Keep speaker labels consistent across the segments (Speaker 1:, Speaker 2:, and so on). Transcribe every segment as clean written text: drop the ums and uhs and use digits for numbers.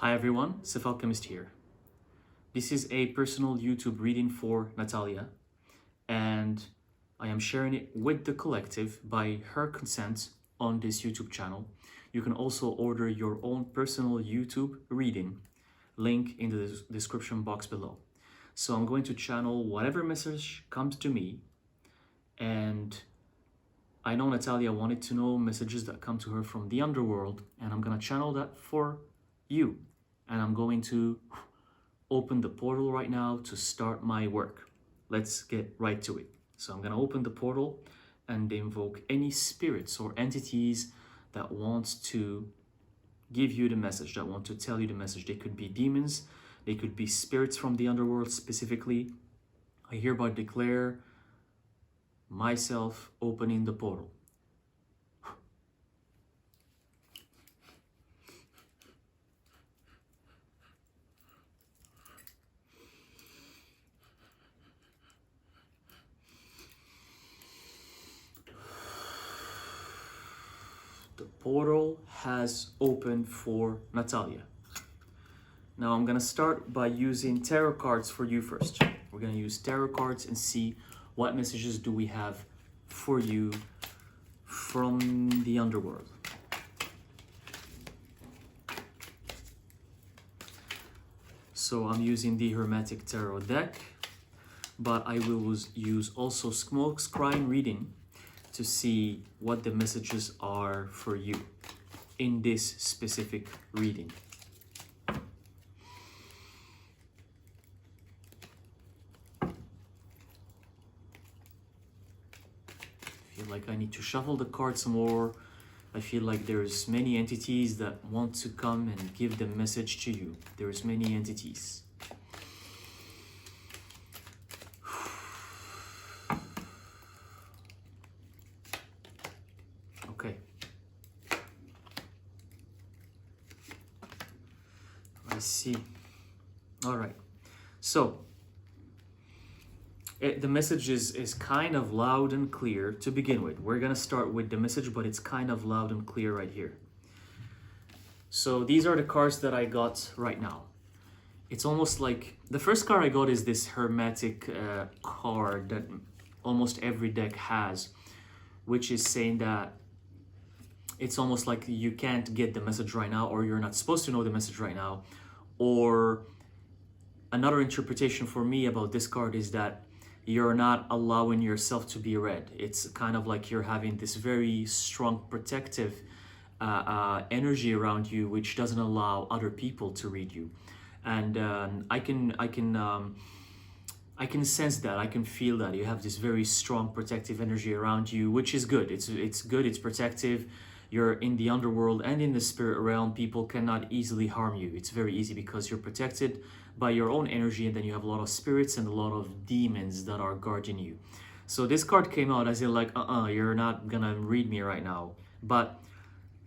Speaker 1: Hi everyone, Alchemist here. This is a personal YouTube reading for Nataliya, and I am sharing it with the collective by her consent on this YouTube channel. You can also order your own personal YouTube reading, link in the description box below. So I'm going to channel whatever message comes to me, and I know Nataliya wanted to know messages that come to her from the underworld, and I'm gonna channel that for you. And I'm going to open the portal right now to start my work. Let's get right to it. So I'm gonna open the portal and invoke any spirits or entities that want to give you the message, that want to tell you the message. They could be demons, they could be spirits from the underworld specifically. I hereby declare myself opening the portal. The portal has opened for Nataliya. Now I'm gonna start by using tarot cards for you first. We're gonna use tarot cards and see what messages do we have for you from the underworld. So I'm using the Hermetic Tarot deck, but I will use also Smoke Scrying reading to see what the messages are for you in this specific reading. I feel like I need to shuffle the cards more. I feel like there's many entities that want to come and give the message to you. There's many entities. Okay. I see. All right. So the message is kind of loud and clear to begin with. We're going to start with the message, but it's kind of loud and clear right here. So these are the cards that I got right now. It's almost like the first card I got is this Hermetic card that almost every deck has, which is saying that it's almost like you can't get the message right now, or you're not supposed to know the message right now. Or another interpretation for me about this card is that you're not allowing yourself to be read. It's kind of like you're having this very strong protective energy around you, which doesn't allow other people to read you. And I can sense that. I can feel that you have this very strong protective energy around you, which is good. It's good. It's protective. You're in the underworld and in the spirit realm. People cannot easily harm you. It's very easy because you're protected by your own energy, and then you have a lot of spirits and a lot of demons that are guarding you. So this card came out as in like, you're not gonna read me right now. But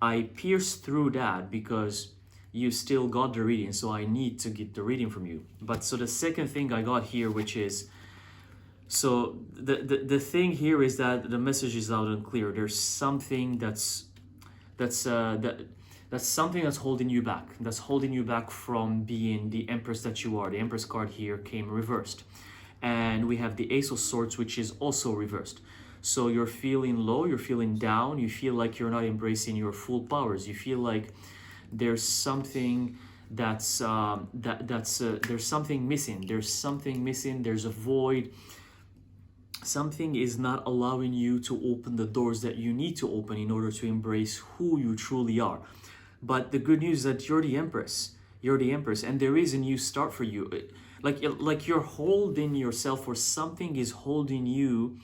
Speaker 1: I pierced through that because you still got the reading, so I need to get the reading from you. But so the second thing I got here, which is, so the thing here is that the message is loud and clear. There's something that's something that's holding you back. That's holding you back from being the Empress that you are. The Empress card here came reversed. And we have the Ace of Swords, which is also reversed. So you're feeling low, you're feeling down, you feel like you're not embracing your full powers. You feel like there's something there's something missing. There's something missing, there's a void. Something is not allowing you to open the doors that you need to open in order to embrace who you truly are. But the good news is that you're the Empress. You're the Empress, and there is a new start for you. Like you're holding yourself, or something is holding you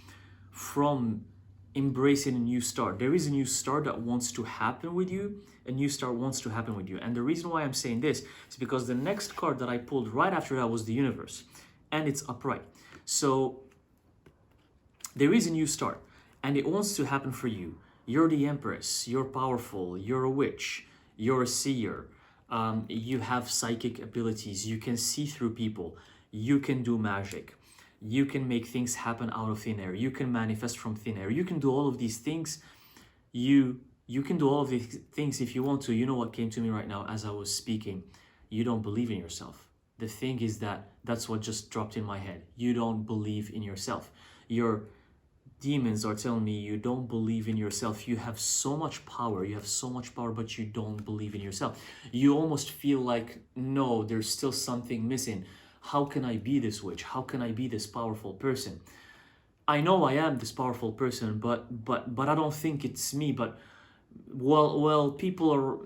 Speaker 1: from embracing a new start. There is a new start that wants to happen with you. A new start wants to happen with you. And the reason why I'm saying this is because the next card that I pulled right after that was the Universe, and it's upright. So there is a new start, and it wants to happen for you. You're the Empress, you're powerful, you're a witch, you're a seer, you have psychic abilities, you can see through people, you can do magic, you can make things happen out of thin air, you can manifest from thin air, you can do all of these things. You can do all of these things if you want to. You know what came to me right now as I was speaking? you don't believe in yourself. The thing is that that's what just dropped in my head. You don't believe in yourself. Your demons are telling me you don't believe in yourself. You have so much power. You have so much power, but you don't believe in yourself. You almost feel like, no, there's still something missing. How can I be this witch? How can I be this powerful person? I know I am this powerful person, but I don't think it's me. But people are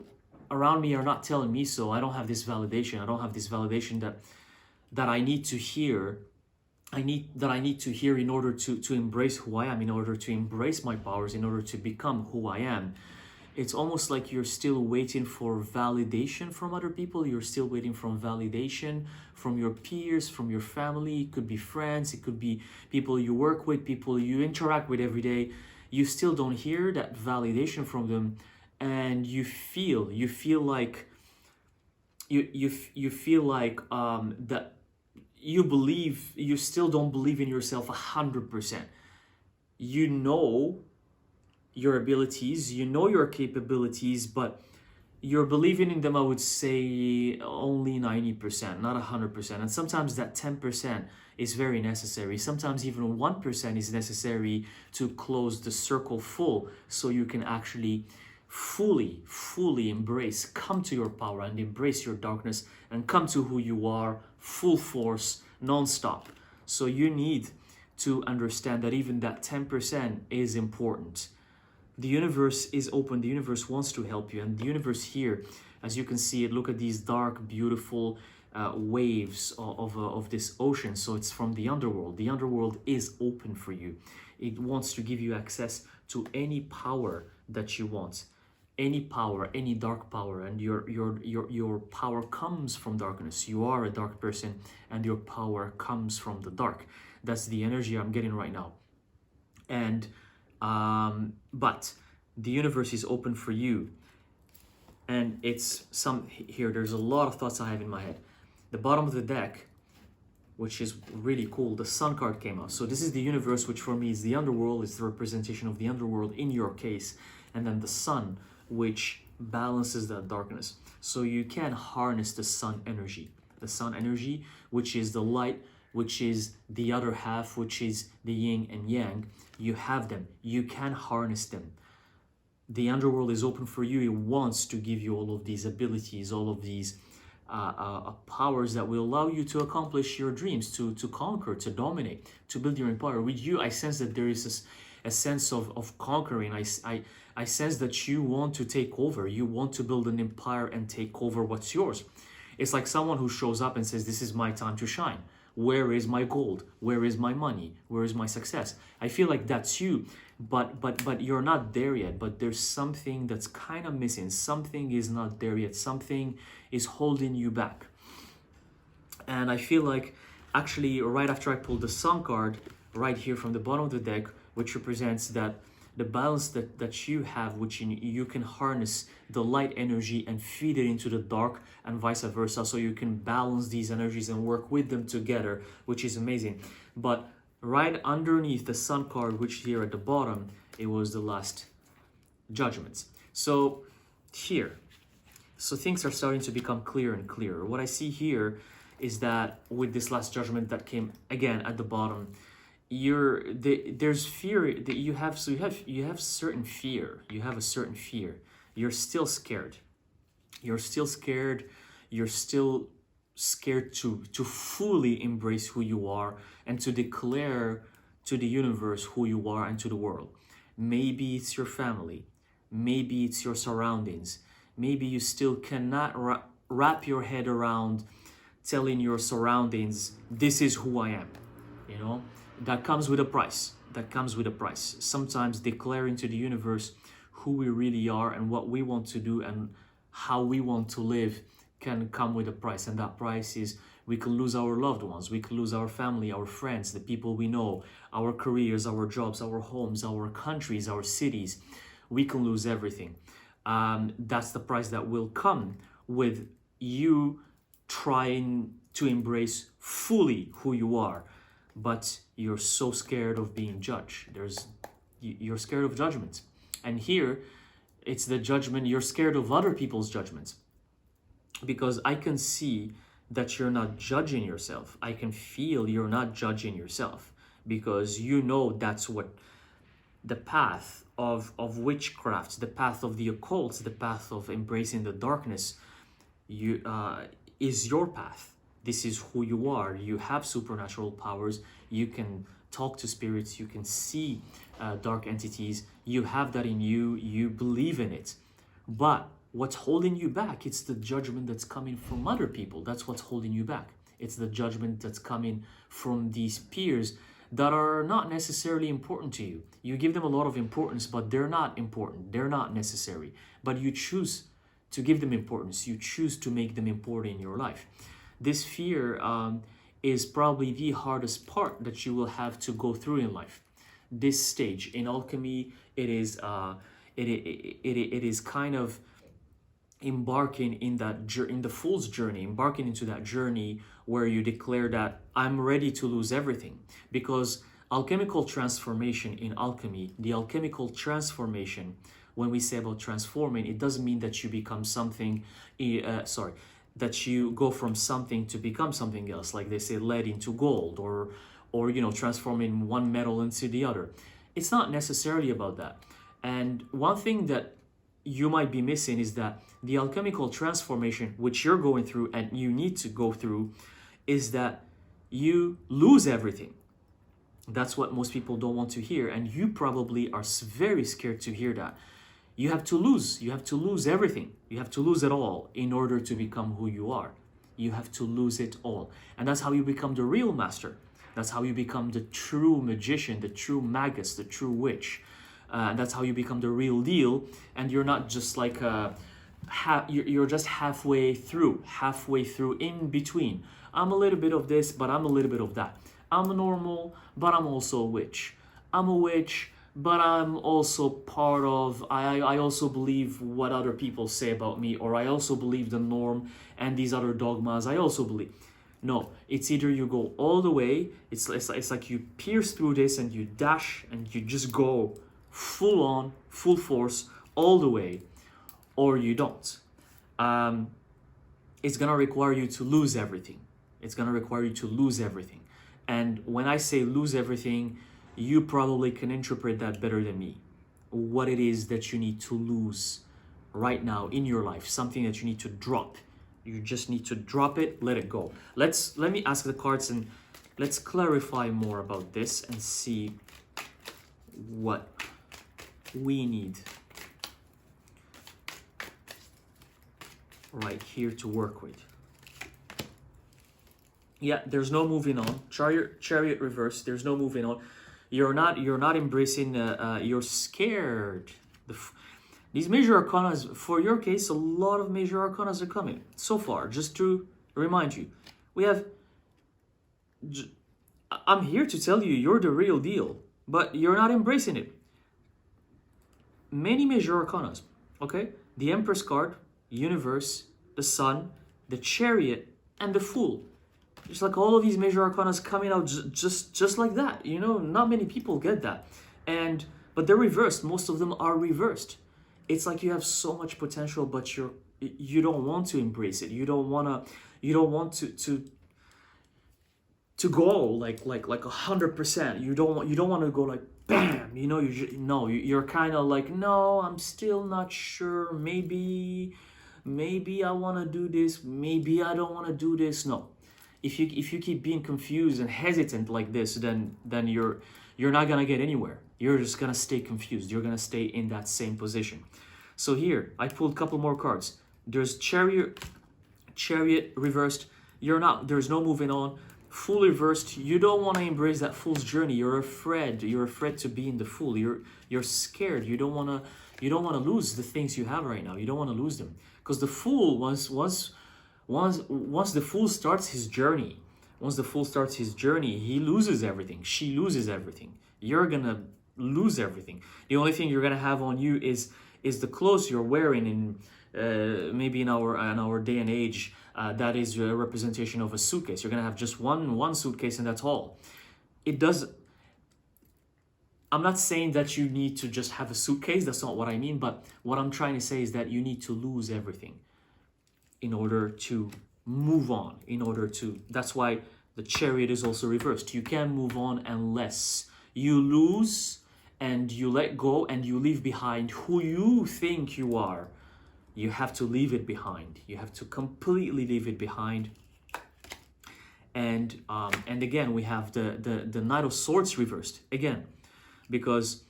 Speaker 1: around me are not telling me so. I don't have this validation. I don't have this validation that I need to hear. I need to hear in order to embrace who I am, in order to embrace my powers, in order to become who I am. It's almost like you're still waiting for validation from other people. You're still waiting for validation from your peers, from your family. It could be friends, it could be people you work with, people you interact with every day. You still don't hear that validation from them, and you feel like that you still don't believe in yourself 100%. You know your abilities, you know your capabilities, but you're believing in them, I would say, only 90%, not 100%. And sometimes that 10% is very necessary. Sometimes even 1% is necessary to close the circle full, so you can actually fully embrace, come to your power and embrace your darkness and come to who you are, full force, non-stop. So you need to understand that even that 10% is important. The universe is open. The universe wants to help you. And the universe here, as you can see it, look at these dark, beautiful waves of this ocean. So it's from the underworld. The underworld is open for you. It wants to give you access to any power that you want. Any power, any dark power, and your power comes from darkness. You are a dark person, and your power comes from the dark. That's the energy I'm getting right now. And but the universe is open for you, and it's here. There's a lot of thoughts I have in my head. The bottom of the deck, which is really cool, the Sun card came out. So this is the universe, which for me is the underworld. It's the representation of the underworld in your case, and then the Sun, which balances that darkness. So you can harness the sun energy, which is the light, which is the other half, which is the yin and yang. You have them. You can harness them. The underworld is open for you. It wants to give you all of these abilities, all of these powers that will allow you to accomplish your dreams, to conquer, to dominate, to build your empire. With you, I sense that there is a sense of conquering. I sense that you want to take over. You want to build an empire and take over what's yours. It's like someone who shows up and says, this is my time to shine. Where is my gold? Where is my money? Where is my success? I feel like that's you, but you're not there yet. But there's something that's kind of missing. Something is not there yet. Something is holding you back. And I feel like actually right after I pulled the Sun card right here from the bottom of the deck, which represents that the balance that you have, which you can harness the light energy and feed it into the dark, and vice versa, so you can balance these energies and work with them together, which is amazing. But right underneath the Sun card, which here at the bottom, it was the last judgments. So here, so things are starting to become clearer and clearer. What I see here is that with this last judgment that came again at the bottom, there's fear that you have. So you have certain fear. You have a certain fear. You're still scared. You're still scared. You're still scared to fully embrace who you are and to declare to the universe who you are and to the world. Maybe it's your family. Maybe it's your surroundings. Maybe you still cannot wrap your head around telling your surroundings, this is who I am, you know? That comes with a price. That comes with a price. Sometimes declaring to the universe who we really are and what we want to do and how we want to live can come with a price. And that price is we can lose our loved ones. We can lose our family, our friends, the people we know, our careers, our jobs, our homes, our countries, our cities. We can lose everything. That's the price that will come with you trying to embrace fully who you are. But you're so scared of being judged. You're scared of judgment. And here, it's the judgment. You're scared of other people's judgments. because I can see that you're not judging yourself. I can feel you're not judging yourself, because you know that's what the path of witchcraft, the path of the occult, the path of embracing the darkness, you is your path. This is who you are. You have supernatural powers. You can talk to spirits. You can see dark entities. You have that in you. You believe in it. But what's holding you back? It's the judgment that's coming from other people. That's what's holding you back. It's the judgment that's coming from these peers that are not necessarily important to you. You give them a lot of importance, but they're not important. They're not necessary. But you choose to give them importance. You choose to make them important in your life. This fear is probably the hardest part that you will have to go through in life. This stage in alchemy, it is kind of embarking in the fool's journey, embarking into that journey where you declare that I'm ready to lose everything. Because alchemical transformation in alchemy, the alchemical transformation, when we say about transforming, it doesn't mean that you become something, that you go from something to become something else, like they say lead into gold, or transforming one metal into the other. It's not necessarily about that. And one thing that you might be missing is that the alchemical transformation, which you're going through and you need to go through, is that you lose everything. That's what most people don't want to hear, and you probably are very scared to hear that. You have to lose everything. You have to lose it all in order to become who you are. You have to lose it all. And that's how you become the real master. That's how you become the true magician, the true magus, the true witch. That's how you become the real deal. And you're not just like you're just halfway through, in between. I'm a little bit of this, but I'm a little bit of that. I'm a normal, but I'm also a witch. I'm a witch, but I'm also part of, I also believe what other people say about me, or I also believe the norm and these other dogmas I also believe. No, it's either you go all the way, it's like you pierce through this and you dash and you just go full on, full force, all the way, or you don't. It's gonna require you to lose everything. It's gonna require you to lose everything. And when I say lose everything, you probably can interpret that better than me. What it is that you need to lose right now in your life, something that you need to drop. You just need to drop it, let it go. Let me ask the cards and let's clarify more about this and see what we need right here to work with. Yeah, there's no moving on. Chariot reverse. There's no moving on. You're not embracing. You're scared. These major arcanas, for your case, a lot of major arcanas are coming so far. Just to remind you, we have. I'm here to tell you, you're the real deal, but you're not embracing it. Many major arcanas. Okay, the Empress card, Universe, the Sun, the Chariot, and the Fool. Just like all of these major arcanas coming out just like that. Not many people get that. But they're reversed. Most of them are reversed. It's like you have so much potential, but you don't want to embrace it. You don't want to go like 100%. You don't want to go like bam. You're kind of like, no, I'm still not sure. Maybe I want to do this. Maybe I don't want to do this. No. If you keep being confused and hesitant like this, then you're not gonna get anywhere. You're just gonna stay confused. You're gonna stay in that same position. So here, I pulled a couple more cards. There's Chariot reversed. There's no moving on. Fool reversed. You don't want to embrace that fool's journey. You're afraid. You're afraid to be in the fool. You're scared. You don't wanna lose the things you have right now. You don't want to lose them. Because the fool once the fool starts his journey, he loses everything. She loses everything. You're gonna lose everything. The only thing you're gonna have on you is the clothes you're wearing. In maybe in our day and age, that is a representation of a suitcase. You're gonna have just one suitcase, and that's all. I'm not saying that you need to just have a suitcase. That's not what I mean. But what I'm trying to say is that you need to lose everything. in order to move on, that's why the Chariot is also reversed. You can't move on unless you lose and you let go and you leave behind who you think you are. You have to leave it behind. You have to completely leave it behind. And again, we have the Knight of Swords reversed again, because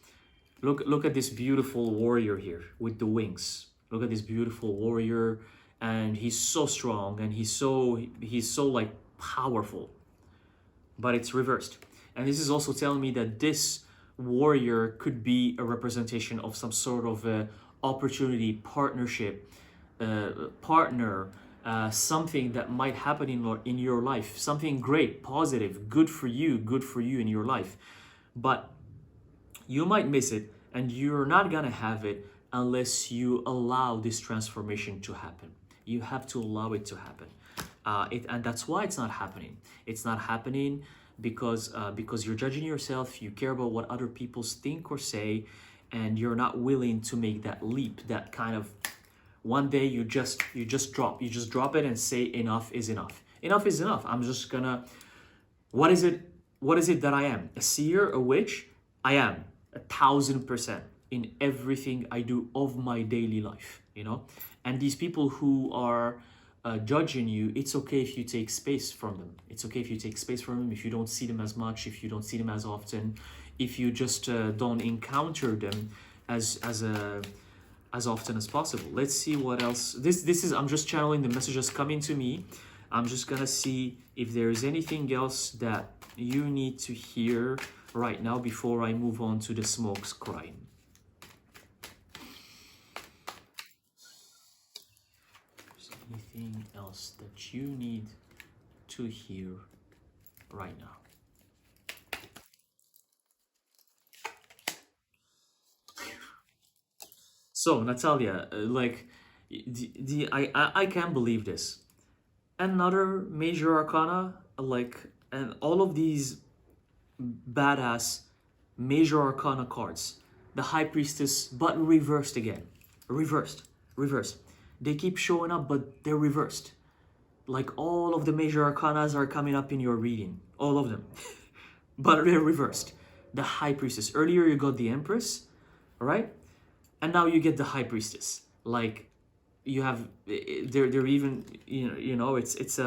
Speaker 1: look at this beautiful warrior here with the wings. Look at this beautiful warrior, and he's so strong and he's so like powerful, but it's reversed. And this is also telling me that this warrior could be a representation of some sort of a opportunity, partnership, partner, something that might happen in your life, something great, positive, good for you in your life. But you might miss it, and you're not gonna have it unless you allow this transformation to happen. You have to allow it to happen, and that's why it's not happening. It's not happening because you're judging yourself. You care about what other people think or say, and you're not willing to make that leap. That kind of one day you just drop it and say enough is enough. Enough is enough. I'm just gonna. What is it that I am? A seer, a witch? I am 1,000% in everything I do of my daily life, and these people who are judging you, it's okay if you take space from them. It's okay if you take space from them, if you don't see them as much, if you don't see them as often, if you just don't encounter them as often as possible. Let's see what else. This is, I'm just channeling the messages coming to me. I'm just gonna see if there's anything else that you need to hear right now before I move on to the Smoke Scrying. Is there anything else that you need to hear right now? So Nataliya, like I can't believe this. Another major arcana, and all of these badass major arcana cards. The High Priestess, but reversed again. Reversed. They keep showing up, but they're reversed. Like all of the major arcanas are coming up in your reading. All of them. But they're reversed. The High Priestess. Earlier you got the Empress, right? And now you get the High Priestess. Like you have, they're even, it's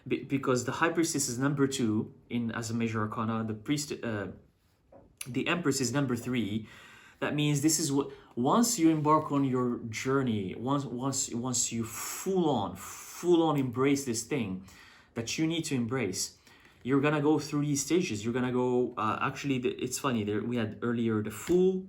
Speaker 1: because the High Priestess is number 2 as a major arcana. The Empress is number 3. That means this is what, once you embark on your journey, once you full on embrace this thing that you need to embrace, you're gonna go through these stages. You're gonna go. It's funny. We had earlier the Fool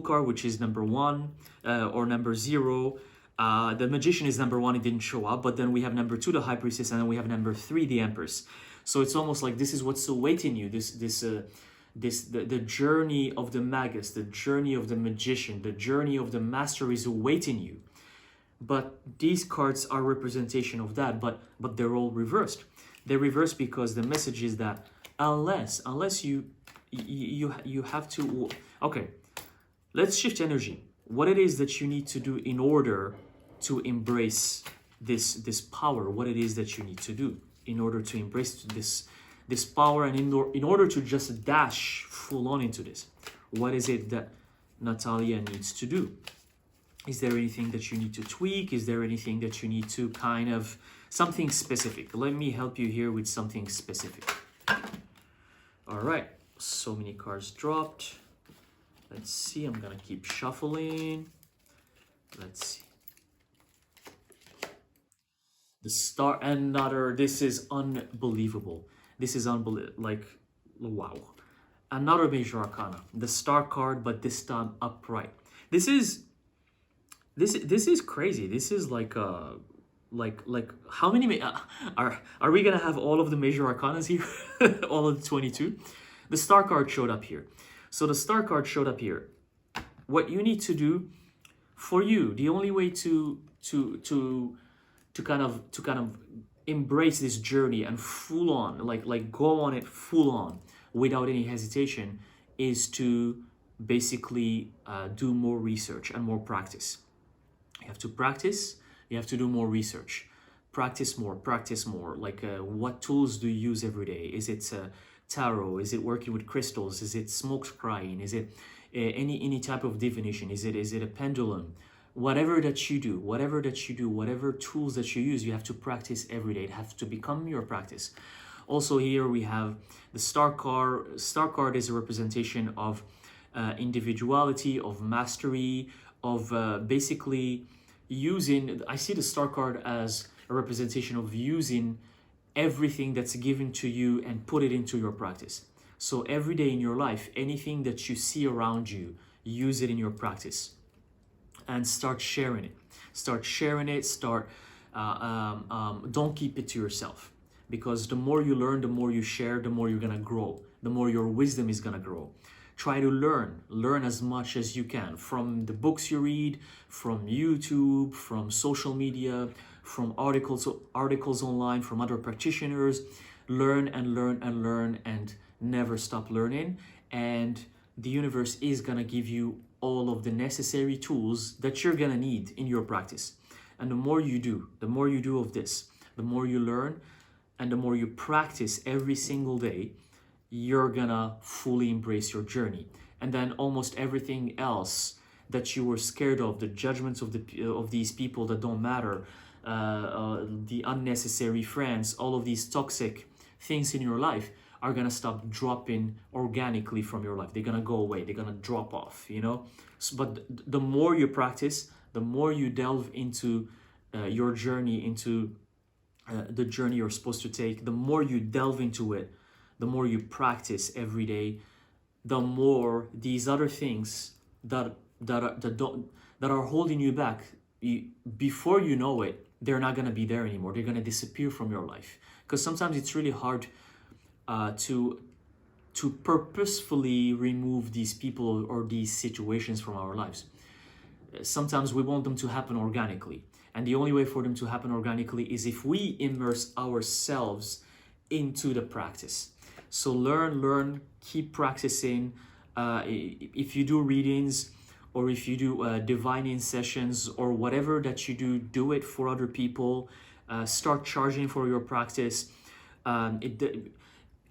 Speaker 1: card, which is number 1 or number 0. The Magician is number 1, it didn't show up, but then we have number 2, the High Priestess, and then we have number 3, the Empress. So it's almost like this is what's awaiting you, the journey of the Magus, the journey of the Magician, the journey of the Master is awaiting you. But these cards are representation of that, but they're all reversed. They're reversed because the message is that unless you have to, okay, let's shift energy. What it is that you need to do in order to embrace this power, what it is that you need to do in order to embrace this power, and in order to just dash full on into this. What is it that Nataliya needs to do? Is there anything that you need to tweak? Is there anything that you need to kind of, something specific? Let me help you here with something specific. All right, so many cards dropped. Let's see, I'm gonna keep shuffling. Let's see. The Star, another, this is unbelievable. This is unbelievable, like, wow. Another major arcana, the Star card, but this time upright. This is crazy. This is like how many are we gonna have all of the major arcanas here? All of the 22? The Star card showed up here. So the Star card showed up here. What you need to do for you, the only way to kind of embrace this journey and full on, like go on it full on without any hesitation, is to basically do more research and more practice. You have to practice. You have to do more research. Practice more, practice more. Like what tools do you use every day? Is it tarot? Is it working with crystals? Is it smoke scrying? Is it any type of divination? Is it a pendulum? Whatever that you do, whatever tools that you use, you have to practice every day. It has to become your practice. Also here we have the star card. Star card is a representation of individuality, of mastery, of basically using, I see the star card as a representation of using everything that's given to you and put it into your practice. So every day in your life, anything that you see around you, use it in your practice and start sharing it. Don't keep it to yourself, because the more you learn, the more you share, the more you're gonna grow, the more your wisdom is gonna grow. Try to learn as much as you can from the books you read, from YouTube, from social media, from articles online, from other practitioners. Learn and learn and learn and never stop learning. And the universe is gonna give you all of the necessary tools that you're gonna need in your practice. And the more you do of this, the more you learn and the more you practice every single day, you're gonna fully embrace your journey. And then almost everything else that you were scared of, the judgments of these people that don't matter, the unnecessary friends, all of these toxic things in your life are gonna stop dropping organically from your life. They're gonna go away. They're gonna drop off, you know? But the more you practice, the more you delve into your journey, into the journey you're supposed to take, the more you delve into it, the more you practice every day, the more these other things that are holding you back, before you know it, they're not gonna be there anymore. They're gonna disappear from your life. Because sometimes it's really hard to purposefully remove these people or these situations from our lives. Sometimes we want them to happen organically. And the only way for them to happen organically is if we immerse ourselves into the practice. So learn, keep practicing. If you do readings or if you do divining sessions or whatever that you do, do it for other people. Start charging for your practice.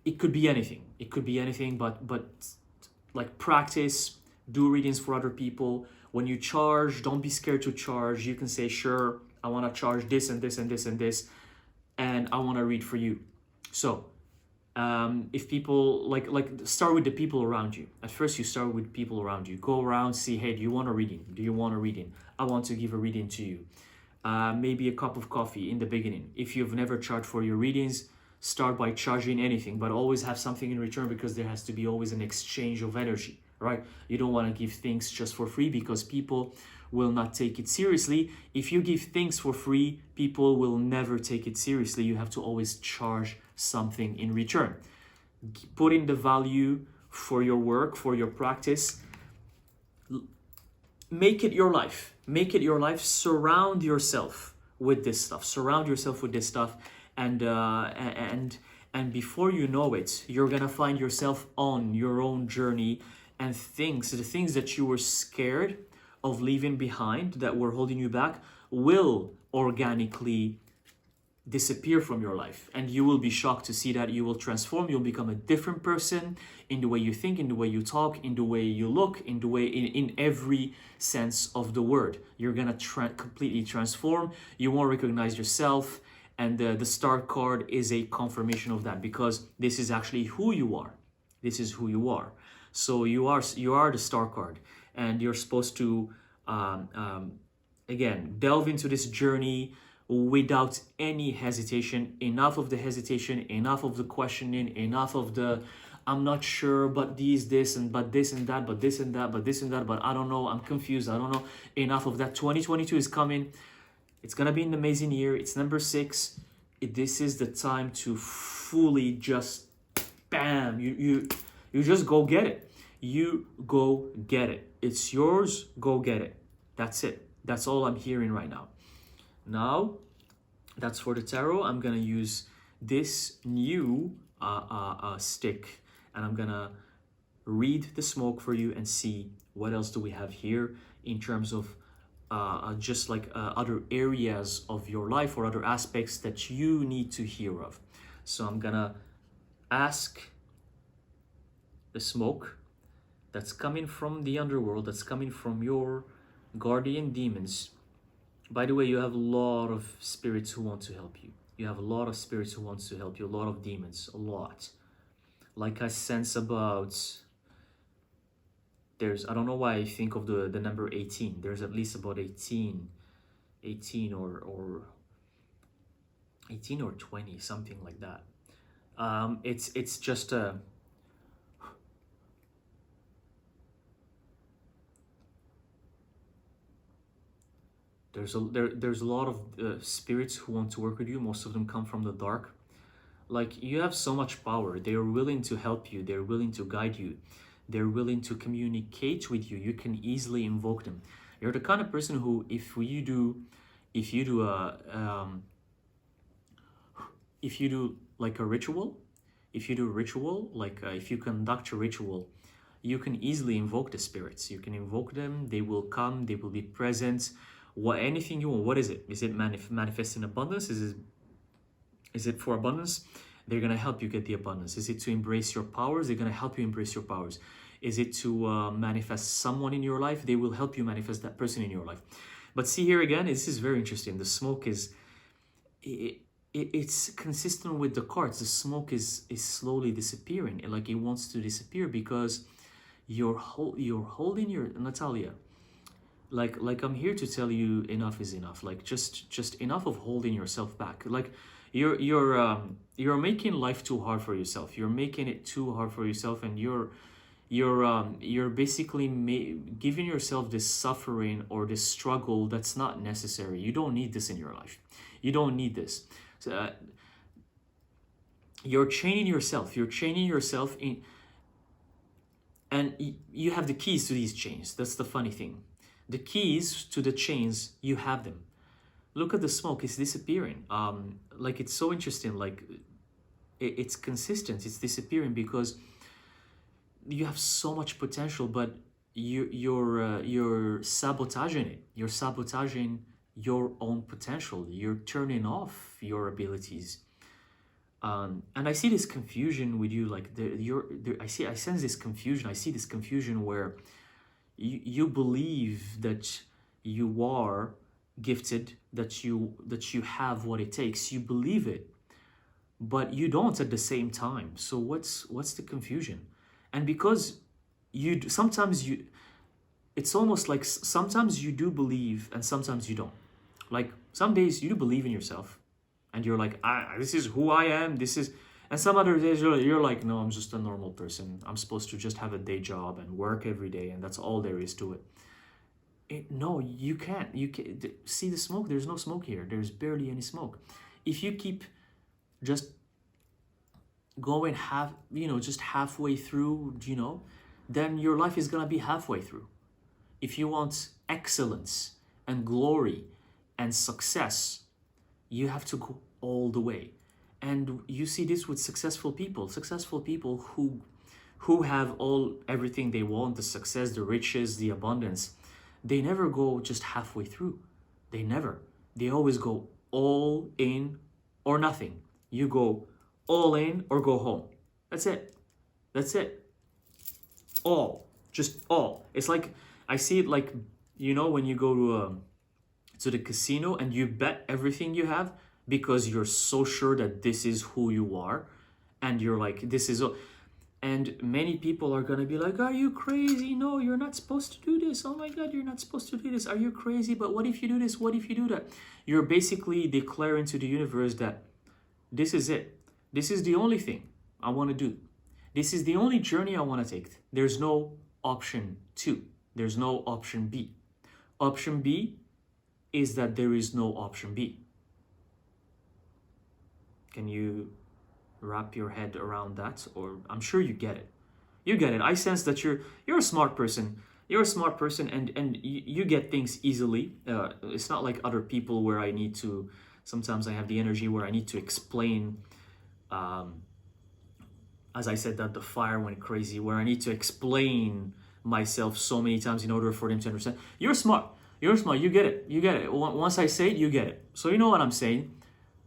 Speaker 1: It could be anything. It could be anything, but like practice, do readings for other people. When you charge, don't be scared to charge. You can say, sure, I want to charge this and this and this and this, and I want to read for you. So if people like start with the people around you. At first you start with people around you. Go around, see, hey, do you want a reading? Do you want a reading? I want to give a reading to you. Maybe a cup of coffee in the beginning. If you've never charged for your readings, start by charging anything, but always have something in return, because there has to be always an exchange of energy, right? You don't want to give things just for free, because people will not take it seriously. If you give things for free, people will never take it seriously. You have to always charge something in return. Put in the value for your work, for your practice. Make it your life. Make it your life. Surround yourself with this stuff. And before you know it, you're gonna find yourself on your own journey, and the things that you were scared of leaving behind, that were holding you back, will organically disappear from your life. And you will be shocked to see that you will transform. You'll become a different person in the way you think, in the way you talk, in the way you look, in every sense of the word. You're gonna completely transform. You won't recognize yourself. And the star card is a confirmation of that, because this is actually who you are. This is who you are. So you are the star card, and you're supposed to again delve into this journey without any hesitation. Enough of the hesitation, enough of the questioning, enough of the I'm not sure, but this and that, but I don't know, I'm confused, I don't know. Enough of that. 2022 is coming. It's gonna be an amazing year. It's number 6. This is the time to fully just bam. You just go get it. You go get it. It's yours. Go get it. That's it. That's all I'm hearing right now. Now, that's for the tarot. I'm gonna use this new stick, and I'm gonna read the smoke for you and see what else do we have here in terms of just like other areas of your life or other aspects that you need to hear of. So I'm gonna ask the smoke that's coming from the underworld, that's coming from your guardian demons. By the way, you have a lot of spirits who want to help you. You have a lot of spirits who want to help you, a lot of demons, a lot. Like I sense about, I don't know why I think of the number 18. There's at least about 18 or 18 or 20, something like that. It's just a, there's a lot of spirits who want to work with you. Most of them come from the dark. Like, you have so much power. They're willing to help you. They're willing to guide you. They're willing to communicate with you. You can easily invoke them. You're the kind of person who, if you do like a ritual, if you conduct a ritual, you can easily invoke the spirits. You can invoke them. They will come. They will be present. Anything you want. What is it? Is it manifest in abundance? Is it for abundance? They're going to help you get the abundance. Is it to embrace your powers? They're going to help you embrace your powers. Is it to manifest someone in your life? They will help you manifest that person in your life. But see here again, this is very interesting. The smoke is, it's consistent with the cards. The smoke is slowly disappearing. Like, it wants to disappear because you're holding your, Nataliya, like I'm here to tell you, enough is enough. Like, just enough of holding yourself back. Like, you're making life too hard for yourself. You're making it too hard for yourself, and you're basically giving yourself this suffering or this struggle that's not necessary. You don't need this in your life. You don't need this. So, you're chaining yourself. You're chaining yourself in, and you have the keys to these chains. That's the funny thing. The keys to the chains, you have them. Look at the smoke, it's disappearing. Like, it's so interesting. Like, it's consistent, it's disappearing because you have so much potential, but you're sabotaging it. You're sabotaging your own potential. You're turning off your abilities. And I see this confusion with you. Like, I sense this confusion. I see this confusion where you believe that you are gifted, that you have what it takes. You believe it, but you don't at the same time. So what's the confusion? And because it's almost like sometimes you do believe and sometimes you don't. Like, some days you do believe in yourself and you're like, this is who I am, and some other days you're like, no, I'm just a normal person. I'm supposed to just have a day job and work every day, and that's all there is to it. No, you can't. See the smoke? There's no smoke here. There's barely any smoke. If you keep just going just halfway through, then your life is gonna be halfway through. If you want excellence and glory and success, you have to go all the way. And you see this with successful people who have everything they want, the success, the riches, the abundance. They never go just halfway through. They always go all in or nothing. You go all in or go home. That's it. All. Just all. It's like, I see it like, when you go to the casino and you bet everything you have because you're so sure that this is who you are, and you're like, this is all. And many people are gonna be like, are you crazy? No, you're not supposed to do this. Oh my God, you're not supposed to do this. Are you crazy? But what if you do this? What if you do that? You're basically declaring to the universe that this is it. This is the only thing I want to do. This is the only journey I want to take. There's no option 2. There's no option B. Option B is that there is no option B. Can you wrap your head around that? Or I'm sure you get it. You get it. I sense that you're a smart person. You're a smart person, and you get things easily. It's not like other people where I need to. Sometimes I have the energy where I need to explain. As I said, that the fire went crazy, where I need to explain myself so many times in order for them to understand. You're smart. You're smart. You get it. You get it. Once I say it, you get it. So you know what I'm saying?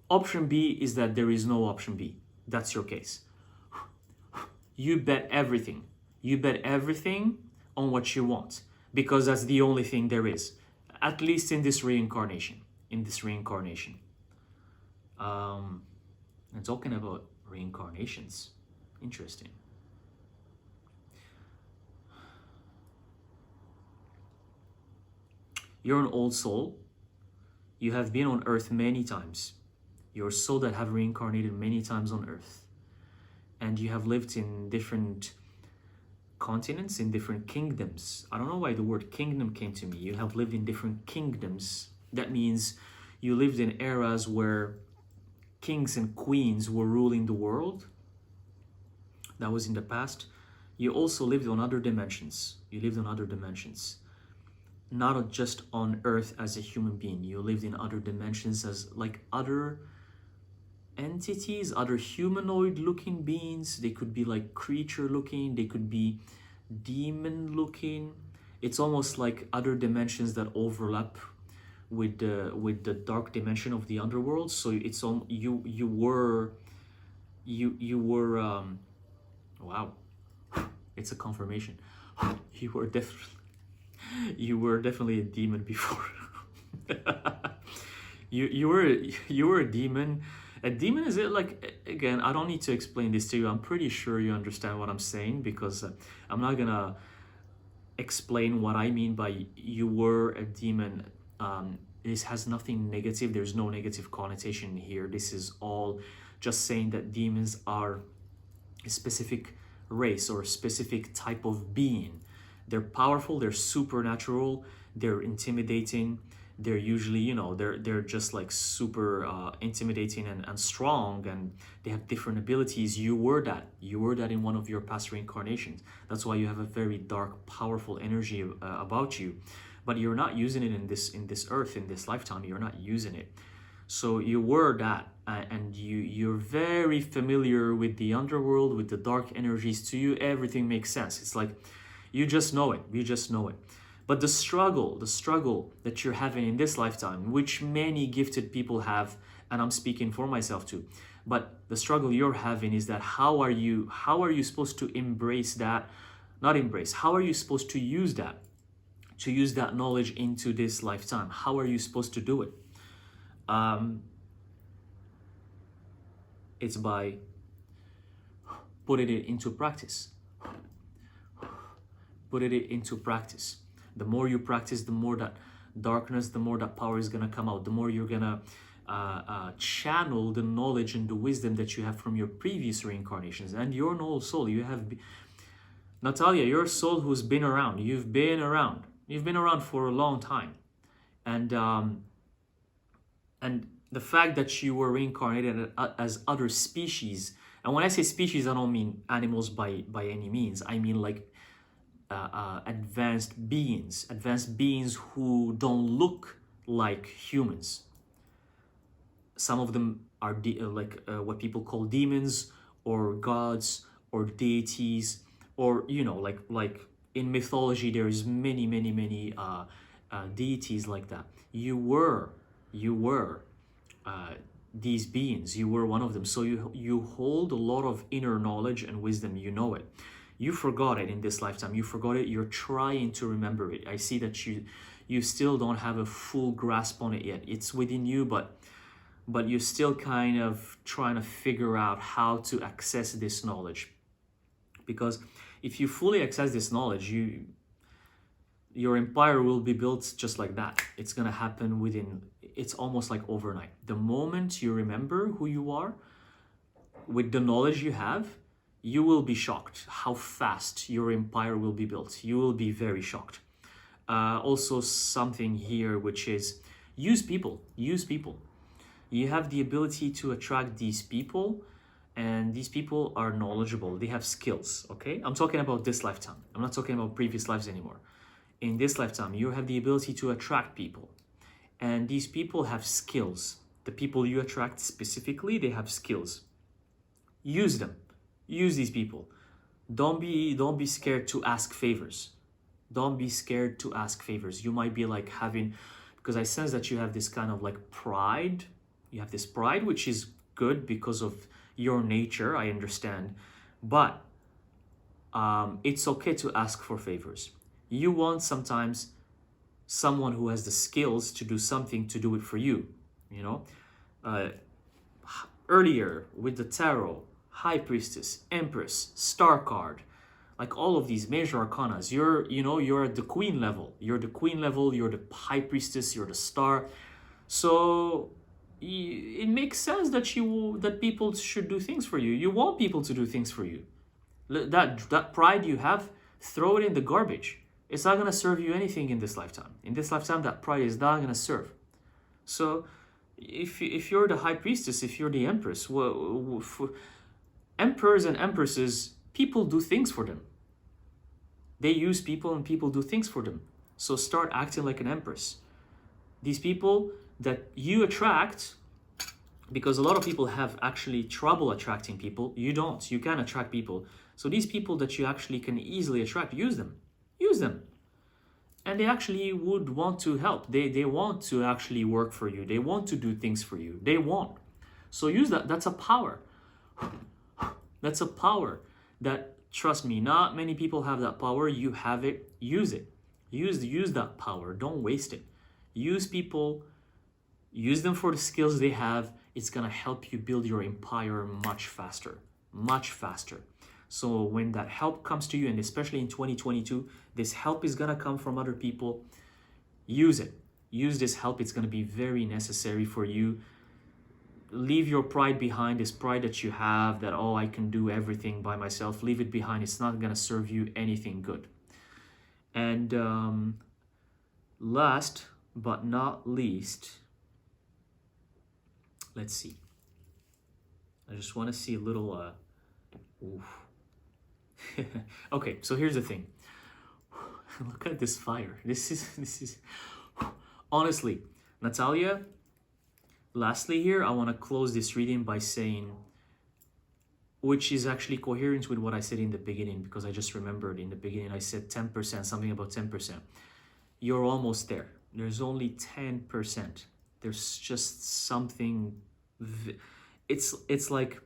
Speaker 1: Option B is that there is no option B. That's your case. You bet everything. You bet everything on what you want, because that's the only thing there is, at least in this reincarnation. In this reincarnation. And talking about reincarnations, interesting. You're an old soul. You have been on earth many times. You're a soul that have reincarnated many times on earth. And you have lived in different continents, in different kingdoms. I don't know why the word kingdom came to me. You have lived in different kingdoms. That means you lived in eras where kings and queens were ruling the world. That was in the past. You also lived on other dimensions. You lived on other dimensions. Not just on earth as a human being. You lived in other dimensions as like other entities, other humanoid looking beings. They could be like creature looking, they could be demon looking. It's almost like other dimensions that overlap with the dark dimension of the underworld. So it's on you were wow, it's a confirmation. You were definitely a demon before. you were a demon. A demon is it like, again, I don't need to explain this to you. I'm pretty sure you understand what I'm saying, because I'm not gonna explain what I mean by you were a demon. This has nothing negative. There's no negative connotation here. This is all just saying that demons are a specific race or a specific type of being. They're powerful, they're supernatural, they're intimidating. They're usually, you know, they're just like super intimidating and strong, and they have different abilities. You were that in one of your past reincarnations. That's why you have a very dark, powerful energy about you, but you're not using it in this earth, in this lifetime. You're not using it. So you were that, and you're very familiar with the underworld, with the dark energies. To you, everything makes sense. It's like you just know it. You just know it. But the struggle that you're having in this lifetime, which many gifted people have, and I'm speaking for myself too, but the struggle you're having is that how are you supposed to embrace that? Not embrace. How are you supposed to use that? To use that knowledge into this lifetime? How are you supposed to do it? It's by putting it into practice. Putting it into practice. The more you practice, the more that darkness, the more that power is going to come out. The more you're going to channel the knowledge and the wisdom that you have from your previous reincarnations. And you're an old soul. You have, Nataliya, you're a soul who's been around. You've been around. You've been around for a long time. And the fact that you were reincarnated as other species, and when I say species, I don't mean animals by any means. I mean like advanced beings who don't look like humans. Some of them are what people call demons or gods or deities, or you know, like in mythology there is many deities like that. You were these beings. You were one of them. So you hold a lot of inner knowledge and wisdom. You know it. You forgot it in this lifetime. You forgot it. You're trying to remember it. I see that you still don't have a full grasp on it yet. It's within you, but you're still kind of trying to figure out how to access this knowledge. Because if you fully access this knowledge, your empire will be built just like that. It's gonna happen it's almost like overnight. The moment you remember who you are, with the knowledge you have, you will be shocked how fast your empire will be built. You will be very shocked. Also something here, which is use people. You have the ability to attract these people, and these people are knowledgeable. They have skills, okay? I'm talking about this lifetime. I'm not talking about previous lives anymore. In this lifetime, you have the ability to attract people, and these people have skills. The people you attract specifically, they have skills. Use them. Use these people. Don't be scared to ask favors. Don't be scared to ask favors. You might be like having, because I sense that you have this kind of like pride. You have this pride, which is good because of your nature, I understand. But it's okay to ask for favors. You want sometimes someone who has the skills to do something to do it for you, you know? Earlier with the tarot, High Priestess, Empress, Star card, like all of these major arcanas, you're at the queen level. You're the queen level, you're the High Priestess, you're the Star. So it makes sense that people should do things for you. You want people to do things for you. That pride you have, throw it in the garbage. It's not going to serve you anything in this lifetime. In this lifetime, that pride is not going to serve. So if you're the High Priestess, if you're the Empress, emperors and empresses, people do things for them. They use people and people do things for them. So start acting like an empress. These people that you attract, because a lot of people have actually trouble attracting people. You don't. You can attract people. So these people that you actually can easily attract, use them. Use them. And they actually would want to help. They want to actually work for you. They want to do things for you. They want. So use that. That's a power. That's a power that, trust me, not many people have that power. You have it. Use it. Use that power. Don't waste it. Use people. Use them for the skills they have. It's going to help you build your empire much faster. Much faster. So when that help comes to you, and especially in 2022, this help is going to come from other people. Use it. Use this help. It's going to be very necessary for you. Leave your pride behind, this pride that you have that, oh, I can do everything by myself. Leave it behind. It's not going to serve you anything good. And last but not least, let's see. I just want to see a little... Okay, so here's the thing. Look at this fire. This is honestly, Nataliya, lastly here, I want to close this reading by saying, which is actually coherent with what I said in the beginning, because I just remembered in the beginning I said 10%, something about 10%. You're almost there. There's only 10%. There's just something, it's like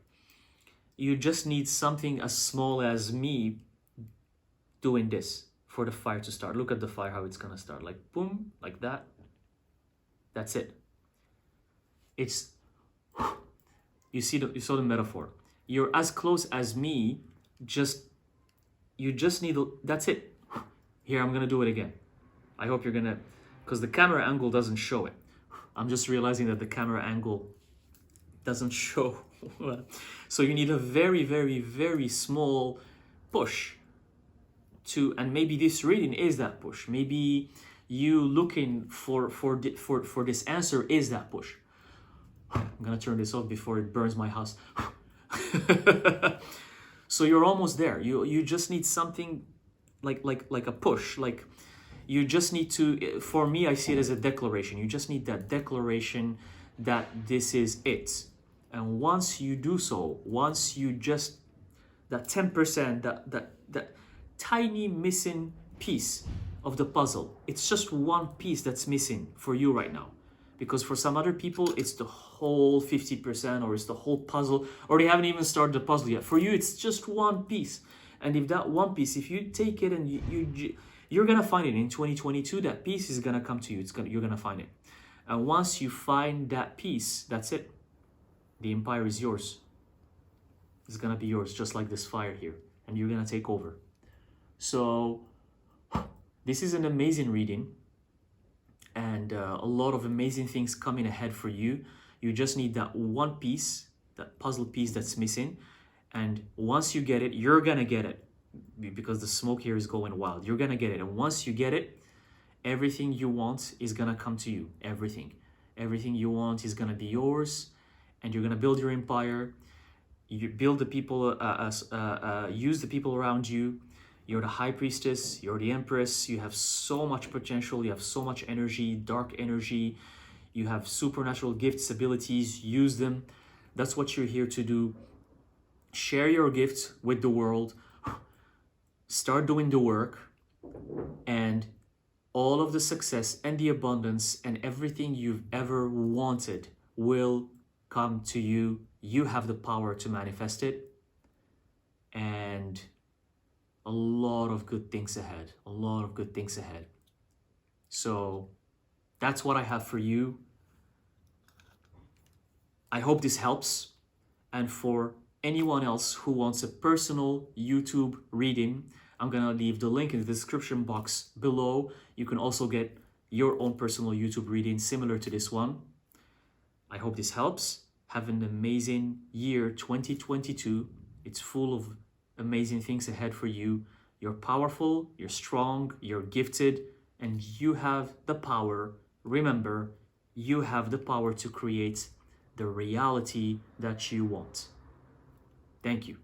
Speaker 1: you just need something as small as me doing this for the fire to start. Look at the fire, how it's gonna start. Like boom, like that. That's it. It's, you saw the metaphor. You're as close as me, you just need, that's it. Here, I'm gonna do it again. I hope you're gonna, because the camera angle doesn't show it. I'm just realizing that the camera angle doesn't show. So you need a very, very, very small push to, and maybe this reading is that push. Maybe you looking for this answer is that push. I'm gonna turn this off before it burns my house. So you're almost there. You just need something like a push. Like you just need to, for me, I see it as a declaration. You just need that declaration that this is it. And once you do so, once you just, that 10%, that tiny missing piece of the puzzle, it's just one piece that's missing for you right now. Because for some other people, it's the whole 50%, or it's the whole puzzle, or they haven't even started the puzzle yet. For you, it's just one piece. And if that one piece, if you take it and you're gonna find it in 2022, that piece is gonna come to you. You're gonna find it. And once you find that piece, that's it. The empire is yours. It's gonna be yours, just like this fire here. And you're gonna take over. So this is an amazing reading. And a lot of amazing things coming ahead for you. You just need that one piece, that puzzle piece that's missing. And once you get it, you're gonna get it. Because the smoke here is going wild. You're gonna get it. And once you get it, everything you want is gonna come to you. Everything. Everything you want is gonna be yours. And you're gonna build your empire. You build the people, use the people around you. You're the High Priestess, you're the Empress, you have so much potential, you have so much energy, dark energy, you have supernatural gifts, abilities, use them. That's what you're here to do. Share your gifts with the world. Start doing the work. and all of the success and the abundance and everything you've ever wanted will come to you. You have the power to manifest it, and a lot of good things ahead. A lot of good things ahead. So that's what I have for you. I hope this helps. And for anyone else who wants a personal YouTube reading, I'm gonna leave the link in the description box below. You can also get your own personal YouTube reading similar to this one. I hope this helps. Have an amazing year 2022. It's full of amazing things ahead for you. You're powerful, you're strong, you're gifted, and you have the power. Remember, you have the power to create the reality that you want. Thank you.